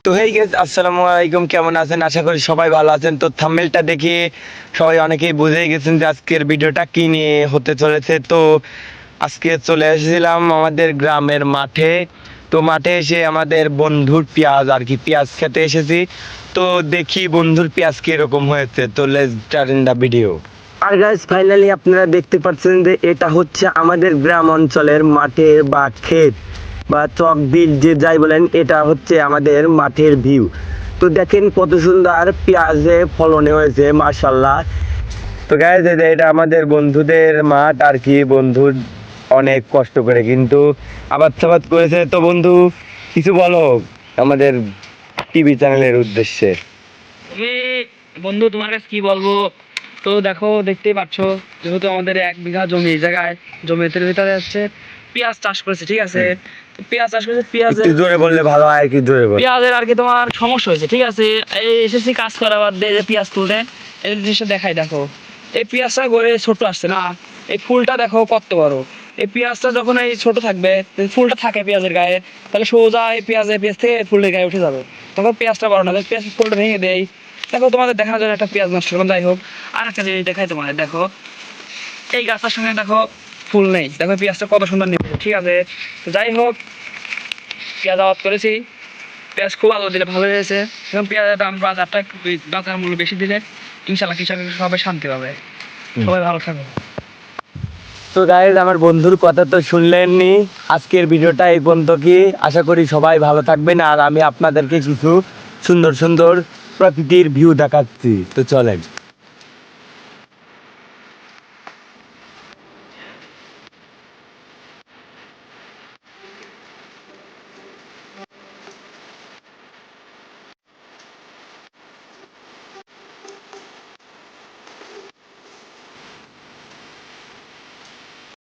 তো হেই গেস, আসসালামু আলাইকুম। কেমন আছেন? আশা করি সবাই ভালো আছেন। তো থাম্বনেলটা দেখে সবাই অনেকেই বুঝেই গেছেন যে আজকের ভিডিওটা কি নিয়ে হতে চলেছে। তো আজকে চলে এসেছিলাম আমাদের গ্রামের মাঠে। তো মাঠে এসে আমাদের বন্ধুর পেঁয়াজ আর কি পেঁয়াজ খেতে এসেছি। তো দেখি বন্ধুর পেঁয়াজ কিরকম হয়েছে। তো let's start in the video. আর গাইস, ফাইনালি আপনারা দেখতে পাচ্ছেন যে এটা হচ্ছে আমাদের গ্রাম অঞ্চলের মাঠের বা ক্ষেত বা চক বিল যে যাই বলেন, এটা হচ্ছে আমাদের মাঠের ভিউ। তো দেখেন কত সুন্দর পেঁয়াজে ফলনে হয়েছে, মাশাল্লাহ। তো গাইস, এটা আমাদের বন্ধুদের মাঠ আর কি। বন্ধুর অনেক কষ্ট করে কিন্তু আবাদ সাবাদ করেছে। তো বন্ধু, কিছু বলো আমাদের টিভি চ্যানেলের উদ্দেশ্যে। তবে বন্ধু, তোমার কাছে কি বলবো? তো দেখো, দেখতেই পাচ্ছ, যেহেতু আমাদের 1 বিঘা জমি, এই জায়গায় জমির ভিতরে হচ্ছে পেঁয়াজ চাষ করেছে, ঠিক আছে? তো পেঁয়াজ চাষ করেছে, একটু জোরে বললে ভালো হয়, আর কি জোরে বল। পেঁয়াজের আর কি তোমার সমস্যা হয়েছে, ঠিক আছে? এই এসেছি কাজ করা বাদ দিয়ে যে পেঁয়াজ তুলতে, এই জিনিসটা দেখাই। দেখো, এই পেঁয়াজটা গড়ে ছোট আসছে না, এই ফুলটা দেখো কত বড়। এই পেঁয়াজটা যখন এই ছোট থাকবে, ফুলটা থাকে পেঁয়াজের গায়ে, তাহলে সোজা এই পেঁয়াজ থেকে ফুলের গায়ে উঠে যাবে। তখন পেঁয়াজটা বড় না, পেঁয়াজ ফুলটা ভেঙে দেয়। দেখো, তোমাদের দেখানোর জন্য একটা পেঁয়াজ নষ্ট করলাম। যাই হোক, আর একটা জিনিস দেখাই তোমাদের। দেখো, এই গাছটার সঙ্গে দেখো ফুল নেই, দেখো পেঁয়াজটা কত সুন্দর নেই, ঠিক আছে? তো যাই হোক, পেঁয়াজ আবাদ করেছি, পেঁয়াজ খুব আলো দিলে ভালো হয়েছে। এবং পেঁয়াজের দাম বাজারটা বাজার মূল্য বেশি দিলে ইনশাল্লাহ কৃষক সবাই শান্তি পাবে। সবাই ভালো থাকবে। তো গাইস, আমার বন্ধুর কথা তো শুনলেননি। আজকের ভিডিওটা এই পর্যন্ত। কি আশা করি সবাই ভালো থাকবেন, আর আমি আপনাদেরকে কিছু সুন্দর সুন্দর প্রকৃতির ভিউ দেখাচ্ছি। তো চলেন।